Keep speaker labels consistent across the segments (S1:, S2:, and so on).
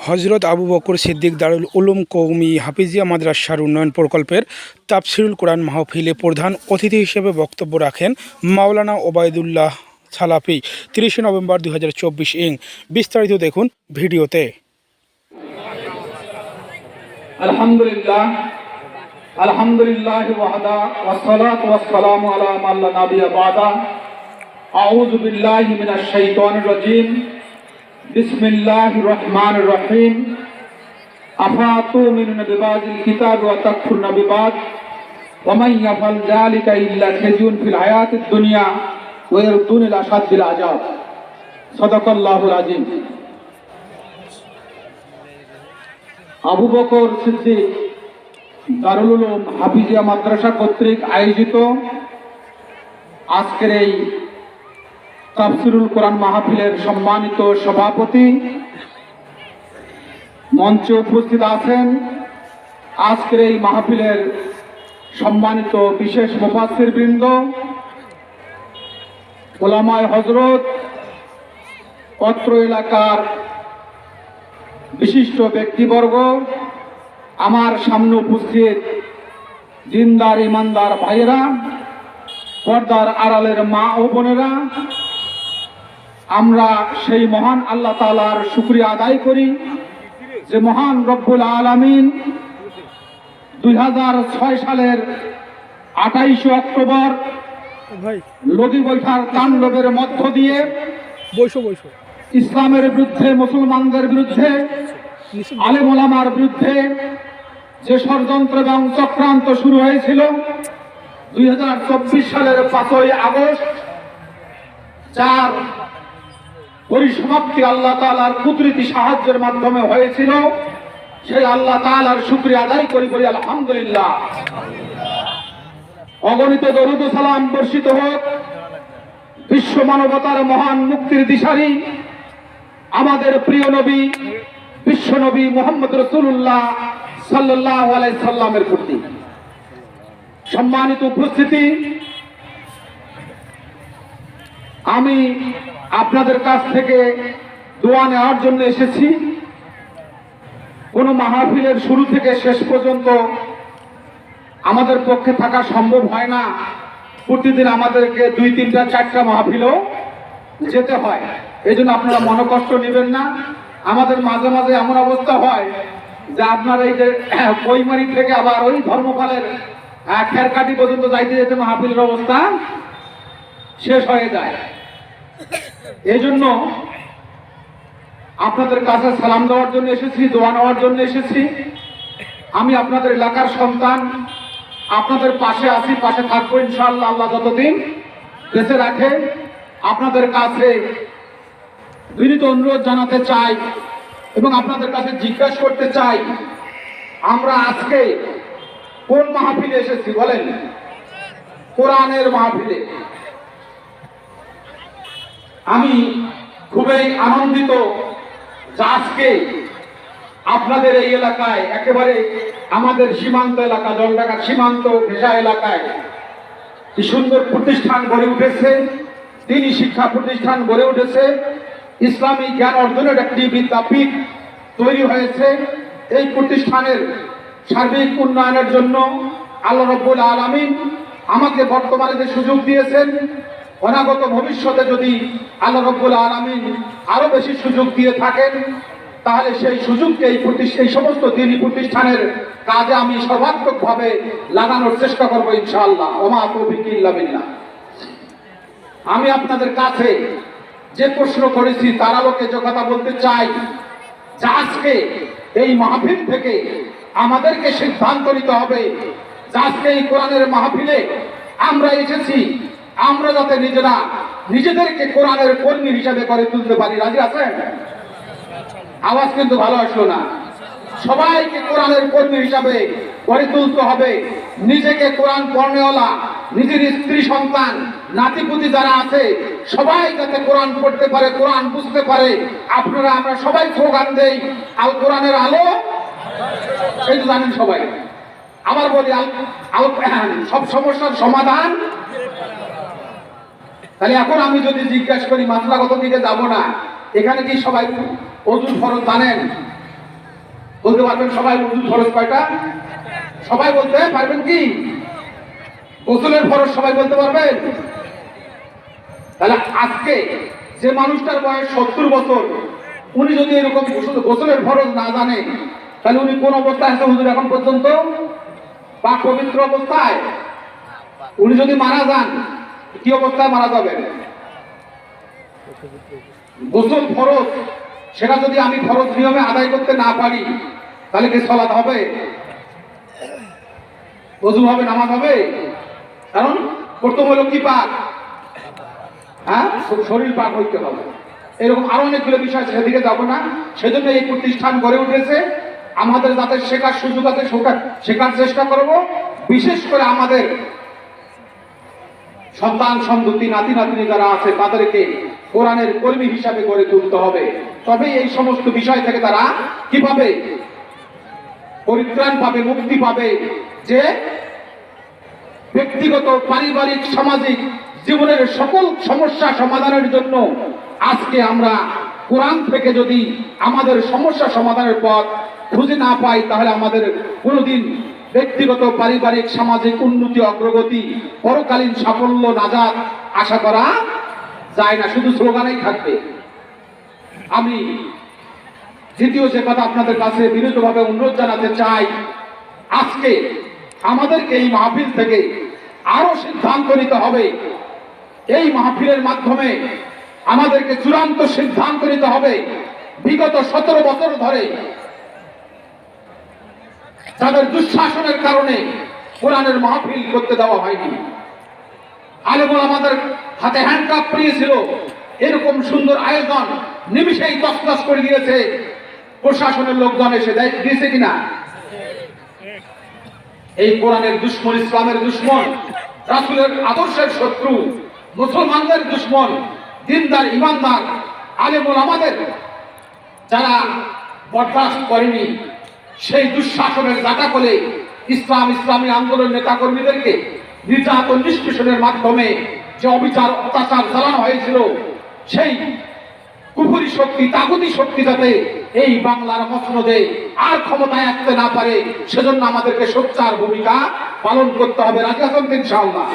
S1: হজরত আবু বকর সিদ্দিক দারুল উলুম কওমি হাফিজিয়া মাদ্রাসার উন্নয়ন প্রকল্পের তাফসিরুল কোরআন মাহফিলে প্রধান অতিথি হিসেবে বক্তব্য রাখেন মাওলানা ওবায়দুল্লাহ সালাফি 30 নভেম্বর 2024 বিস্তারিত দেখুন ভিডিওতে।
S2: আলহামদুলিল্লাহ আলহামদুলিল্লাহি ওয়াহদা ওয়াসসালাতু ওয়াসসালামু আলা মান লা নাবিয়্যা বা'দা। আউযু বিল্লাহি মিনাশ শাইতানির রাজীম। বিসমিল্লাহির রহমানির রহিম। আফাতুমিনুনা বিবাদিল কিতাব ওয়া তাকফুরুনা বিবাদ ওয়া মান ইয়াফআল যালিকা ইল্লা খিজুন ফিল হায়াতিদ দুনিয়া ওয়া ইয়ারদুন ইলা আশাদ্দিল আযাব। সাদাকাল্লাহুল আযীম। আবু বকর সিদ্দিক দারুল উলুম হাফিজিয়া মাদ্রাসা কর্তৃক আয়োজিত আজকের এই তাফসিরুল কোরআন মাহফিলের সম্মানিত সভাপতি, মঞ্চে উপস্থিত আছেন আজকের এই মাহফিলের সম্মানিত বিশেষ মুফাসসির বৃন্দ, উলামায়ে হযরত, অত্র এলাকার বিশিষ্ট ব্যক্তিবর্গ, আমার সামনে উপস্থিত দিনদার ইমানদার ভাইয়েরা, পর্দার আড়ালের মা ও বোনেরা, আমরা সেই মহান আল্লাহ তাআলার শুকরিয়া আদায় করি যে মহান রব্বুল আলামিন 2006 সালের 28 অক্টোবর লগি বৈঠার তাণ্ডবের মধ্য দিয়ে ইসলামের বিরুদ্ধে, মুসলমানদের বিরুদ্ধে, আলেম ওলামার বিরুদ্ধে যে ষড়যন্ত্র এবং চক্রান্ত শুরু হয়েছিল 2024 সালের 5ই আগস্ট, যার পরিসমাপ্তি আল্লাহ তাআলার কুদরতি সাহায্যের মাধ্যমে হয়েছিল, সেই আল্লাহ তাআলার শুকরিয়া আদায় করি বলি আলহামদুলিল্লাহ। অগণিত দরুদ ও সালাম বর্ষিত হোক বিশ্ব মানবতার মহান মুক্তির দিশারি আমাদের প্রিয় নবী, বিশ্ব নবী মুহাম্মদ রাসূলুল্লাহ সাল্লাল্লাহু আলাইহি সাল্লামের প্রতি। সম্মানিত উপস্থিতি, আমি আপনাদের কাছ থেকে দোয়া নেওয়ার জন্য এসেছি। কোনো মাহফিলের শুরু থেকে শেষ পর্যন্ত আমাদের পক্ষে থাকা সম্ভব হয় না। প্রতিদিন আমাদেরকে 2, 3, 4টা মাহফিলও যেতে হয়। এই জন্য আপনারা মনোকষ্ট নেবেন না। আমাদের মাঝে মাঝে এমন অবস্থা হয় যে আপনার এই যে বইমারি থেকে আবার ওই ধর্মপালের খেরকাটি পর্যন্ত যাইতে যেতে মাহফিলের অবস্থা শেষ হয়ে যায়। এই জন্য আপনাদের কাছে সালাম দেওয়ার জন্য এসেছি, দোয়া নেওয়ার জন্য এসেছি। আমি আপনাদের এলাকার সন্তান, আপনাদের পাশে আছি, পাশে থাকবো ইনশাআল্লাহ, আল্লাহ যতদিন বেঁচে রাখে। আপনাদের কাছে বিনীত অনুরোধ জানাতে চাই এবং আপনাদের কাছে জিজ্ঞাসা করতে চাই, আমরা আজকে কোন মাহফিলে এসেছি বলেন? কোরআনের মাহফিলে। আমি খুবই আনন্দিত যে আজকে আপনাদের এই এলাকায়, একেবারে আমাদের সীমান্ত এলাকা, জলঢাকা সীমান্ত ঘেঁষা এলাকায় কি সুন্দর প্রতিষ্ঠান গড়ে উঠেছে, তিনি শিক্ষা প্রতিষ্ঠান গড়ে উঠেছে, ইসলামী জ্ঞান অর্জনের একটি বিদ্যাপীঠ তৈরি হয়েছে। এই প্রতিষ্ঠানের সার্বিক উন্নয়নের জন্য আল্লাহ রাব্বুল আলামিন আমাকে বর্তমানে যে সুযোগ দিয়েছেন, অনাগত ভবিষ্যতে যদি আল্লাহ রাব্বুল আলামিন আরো বেশি সুযোগ দিয়ে থাকেন, তাহলে সেই সুযোগকে এই সমস্ত দ্বীনি প্রতিষ্ঠানের কাজে আমি সর্বাত্মকভাবে লাগানোর চেষ্টা করবো ইনশাআল্লাহ। ওমা তৌফিক ইল্লা বিল্লাহ। আমি আপনাদের কাছে যে প্রশ্ন করেছি তার আলোকে যে কথা বলতে চাই, যে আজকে এই মাহফিল থেকে আমাদেরকে সিদ্ধান্ত নিতে হবে যে আজকে এই কোরআনের মাহফিলে আমরা এসেছি, আমরা যাতে নিজেদেরকে কোরআনের কর্মী হিসাবে করে তুলতে পারি। রাজি আছেন? আওয়াজ কিন্তু ভালো আসলো না। সবাইকে কোরআনের কর্মী হিসাবে গড়ে তুলতে হবে। নিজেকে কোরআন পড়নেওয়ালা, নিজের স্ত্রী সন্তান নাতিপুতি যারা আছে সবাই যাতে কোরআন পড়তে পারে, কোরআন বুঝতে পারে। আপনারা আমরা সবাই স্লোগান দেই, আল কোরআনের আলো। এই তো জানেন সবাই। আবার বলি সব সমস্যার সমাধান। তাহলে এখন আমি যদি জিজ্ঞাসা করি, মাত্রাগত দিকে যাব না, এখানে কি সবাই ওযুর ফরজ জানেন? বলতে পারবেন সবাই উজুর ফরজ কয়টা? সবাই বলতে পারবেন কি? গোসলের ফরজ সবাই বলতে পারবেন? তাহলে আজকে যে মানুষটার বয়স 70 বছর, উনি যদি এরকম গোসলের ফরজ না জানে, তাহলে উনি কোন অবস্থায় আছে হুজুর এখন পর্যন্ত? পাক পবিত্র অবস্থায়। উনি যদি মারা যান, কি অবস্থায় মারা যাবেন? গোসল ফরজ, সেটা যদি আমি ফরজ নিয়মে আদায় করতে না পারি, তাহলে কি সালাত হবে? ওযু হবে? নামাজ হবে? কারণ প্রথম হলো কি পাক? হ্যাঁ, শরীর পাক হইতে হবে। এরকম আরো অনেকগুলো বিষয়, সেদিকে যাব না। সেজন্য এই প্রতিষ্ঠান গড়ে উঠেছে। আমাদের যাতে শেখার সুযোগ আছে শেখার চেষ্টা করব। বিশেষ করে আমাদের সন্তান সন্ততি নাতি নাতনি যারা আছে তাদেরকে কোরআনের কর্মী হিসাবে গড়ে তুলতে হবে। তবে এই সমস্ত বিষয় থেকে তারা কিভাবে পরিত্রাণ পাবে, মুক্তি পাবে, যে ব্যক্তিগত, পারিবারিক, সামাজিক জীবনের সকল সমস্যা সমাধানের জন্য আজকে আমরা কোরআন থেকে যদি আমাদের সমস্যা সমাধানের পথ খুঁজে না পাই, তাহলে আমাদের কোনোদিন ব্যক্তিগত, পারিবারিক, সামাজিক উন্নতি, অগ্রগতি, পরকালীন সাফল্য, নাজাত আশা করা যায় না, শুধু স্লোগানেই থাকবে। আমি দ্বিতীয় যে কথা আপনাদের কাছে বিনীতভাবে অনুরোধ জানাতে চাই, আজকে আমাদেরকে এই মাহফিল থেকে আরো সিদ্ধান্ত নিতে হবে। এই মাহফিলের মাধ্যমে আমাদেরকে চূড়ান্ত সিদ্ধান্ত নিতে হবে। বিগত 17 বছর ধরে তাদের দুঃশাসনের কারণে কোরআনের মাহফিল করতে দেওয়া হয়নি। আলেমুল আমাদের হাতে হ্যান্ডকাপ পেয়েছিল, এরকম সুন্দর আয়োজন নিমিষেই তছনছ করে দিয়েছে প্রশাসনের লোকজন এসে দিয়েছে কিনা? এই কোরআনের দুশ্মন, ইসলামের দুশ্মন, রাসূলের আদর্শের শত্রু, মুসলমানদের দুশ্মন, দিনদার ইমানদার আলেমুল আমাদের যারা বরদাস্ত করেনি, সেই দুঃশাসনের জাটা করে ইসলামী আন্দোলন নেতাকর্মীদেরকে নির্যাতন নিষ্পেষণের মাধ্যমে যে অবিচার অত্যাচার চালানো হয়েছিল, সেই কুফরি শক্তি, তাগুতি শক্তি যাতে এই বাংলার মসনদে আর ক্ষমতায় আসতে না পারে, সেজন্য আমাদেরকে সোচ্চার ভূমিকা পালন করতে হবে। রাজি আছেন তো ইনশাআল্লাহ?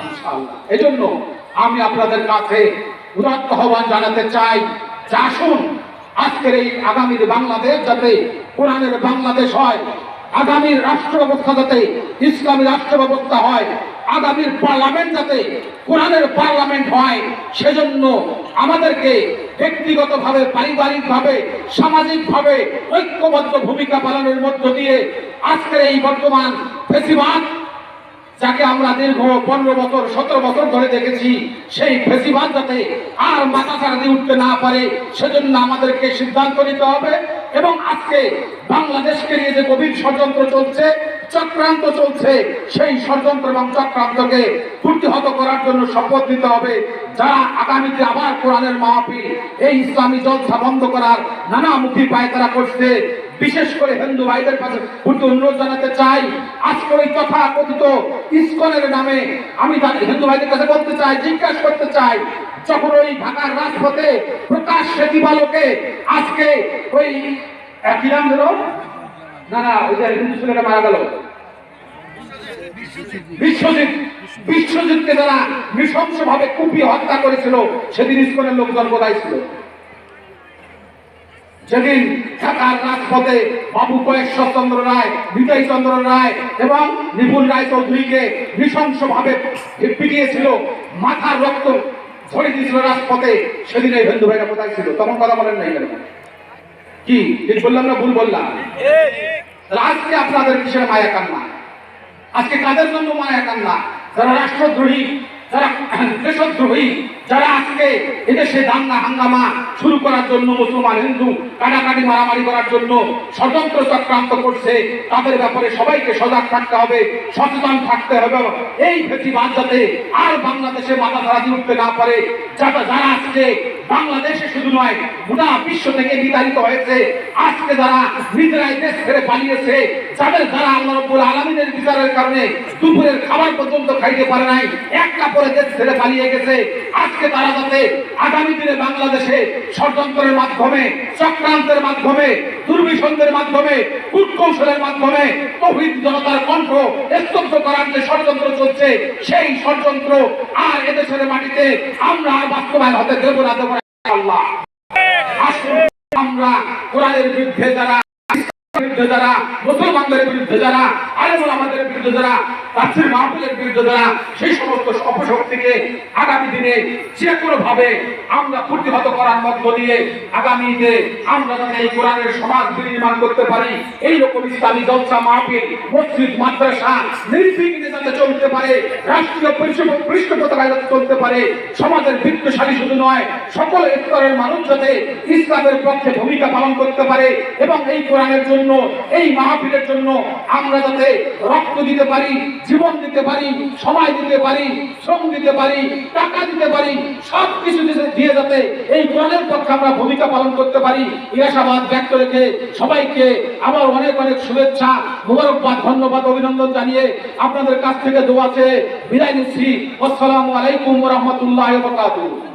S2: ইনশাআল্লাহ। এজন্য আমি আপনাদের কাছে উদাত্ত আহ্বান জানাতে চাই যে আসুন, আজকের এই আগামীর বাংলাদেশ যাতে কোরআনের বাংলাদেশ হয়, আগামীর রাষ্ট্র ব্যবস্থা যাতে ইসলামী রাষ্ট্র ব্যবস্থা হয়, আগামীর পার্লামেন্ট যাতে কোরআনের পার্লামেন্ট হয়, সেজন্য আমাদেরকে ব্যক্তিগতভাবে, পারিবারিকভাবে, সামাজিকভাবে ঐক্যবদ্ধ ভূমিকা পালনের মধ্য দিয়ে আজকের এই বর্তমান ফ্যাসিবাদ, যাকে আমরা দীর্ঘ 15 বছর 17 বছর ধরে দেখেছি, সেই ফ্যাসিবাদ যাতে আর মাথা ছাড়া দিয়ে উঠতে না পারে, সেজন্য আমাদেরকে সিদ্ধান্ত নিতে হবে। এবং আজকে বাংলাদেশকে নিয়ে যে গভীর ষড়যন্ত্র চলছে, চক্রান্ত চলছে, সেই ষড়যন্ত্র এবং চক্রান্তকে প্রতিহত করার জন্য শপথ নিতে হবে। যারা আগামীতে আবার কোরআনের মাহফিল, এই ইসলামী জলসা বন্ধ করার নানামুখী পায়তারা করছে, বিশেষ করে হিন্দু ভাইদের কাছে প্রতি অনুরোধ জানাতে চাই, আজকে ওই তথা কথিত ইসকনের নামে আমি হিন্দু ভাইদের কাছে বলতে চাই, জিজ্ঞাসা করতে চাই, যখন ওই ঢাকার রাজপথে প্রকাশ্যে দিবালোকে আজকে ওই কি নাম ধরো না ওই যে হিন্দু ছেলেটা মারা গেল, বিশ্বজিৎকে যারা নৃশংসভাবে কুপিয়ে হত্যা করেছিল, সেদিন ইসকনের লোকজন কোথায় ছিল? যেদিন ঢাকার রাজপথে বাবু কয়েশ্বর চন্দ্র রায়, বিজয় চন্দ্র রায় এবং নিপুণ রায় চৌধুরীকে নৃশংসভাবে পিটিয়েছিল, মাথার রক্ত ঝরে দিয়েছিল রাজপথে, সেদিন এই হিন্দু ভাইরা কোথায় ছিল? তখন কথা বলেন নাই কেন? কি ঠিক বললাম না ভুল বললাম? আজকে আপনাদের কিসের মায়া কান্না? আজকে কাদের জন্য মায়া কান্না? যারা রাষ্ট্রদ্রোহী, যারা দেশদ্রোহী, যারা আজকে এদেশে দাঙ্গা হাঙ্গামা শুরু করার জন্য, মুসলমান হিন্দু কাটাকাটি মারামারি করার জন্য ষড়যন্ত্র চক্রান্ত করছে, তাদের ব্যাপারে সবাইকে সজাগ থাকতে হবে, সচেতন থাকতে হবে। এই ফ্যাসিবাদ যাতে আর বাংলাদেশে মাথা ছাড়া দিয়ে উঠতে না পারে, যারা আজকে বাংলাদেশে শুধু নয় গোটা বিশ্ব থেকে বিতাড়িত হয়েছে, আজকে যারা নিজেরাই দেশ ছেড়ে পালিয়েছে, যারা আল্লাহ রাব্বুল আলামিনের বিচারের কারণে দুপুরের খাবার পর্যন্ত খাইতে পারে নাই, এক কাপড়ে দেশ ছেড়ে পালিয়ে গেছে, আজকে আজকে তারা যাতে আগামী দিনে বাংলাদেশে ষড়যন্ত্রের মাধ্যমে, চক্রান্তের মাধ্যমে, দুর্বিসন্ধির মাধ্যমে, কূটকৌশলের মাধ্যমে তৌহিদ জনতার কণ্ঠ স্তব্ধ করার যে ষড়যন্ত্র চলছে, সেই ষড়যন্ত্র আর এদেশের মাটিতে আমরা আর বাস্তবায়ন হতে দেব না, দেব না আল্লাহ। আসুন আমরা কোরআনের বিরুদ্ধে যারা, যারা মুসলমানদের বিরুদ্ধে, যারা আলেম ওলামাদের বিরুদ্ধে, যারা তাফসীর মাহফিলের বিরুদ্ধে, যারা সেই সমস্ত অপশক্তিকে আগামী দিনে যে কোনো ভাবে আমরা প্রতিহত করার মধ্য দিয়ে আগামীতে আমরা যাতে এই কোরআনের সমাজ বিনির্মাণ করতে পারি, এইরকম ইসলামী জলসা মাহফিল, মসজিদ, মাদ্রাসা নির্বিঘ্নে যাতে চলতে পারে, রাষ্ট্রীয় পৃষ্ঠপোষকতায় যাতে চলতে পারে, সমাজের বৃত্তশালী শুধু নয় সকল স্তরের মানুষ যাতে ইসলামের পক্ষে ভূমিকা পালন করতে পারে এবং এই কোরআনের জন্য, এই মাহফিলের জন্য আমরা যাতে রক্ত দিতে পারি, জীবন দিতে পারি, সময় দিতে পারি, শ্রম দিতে পারি, টাকা দিতে পারি, সব কিছু দিয়ে যাতে এই কোরআনের পক্ষে আমরা ভূমিকা পালন করতে পারি, এই আশাবাদ ব্যক্ত রেখে সবাইকে আবার অনেক অনেক শুভেচ্ছা, মোবারকবাদ, ধন্যবাদ, অভিনন্দন জানিয়ে আপনাদের কাছ থেকে দোয়া চেয়ে বিদায় নিচ্ছি। আসসালামু আলাইকুম ওয়া রাহমাতুল্লাহি ওয়া বারাকাতুহু।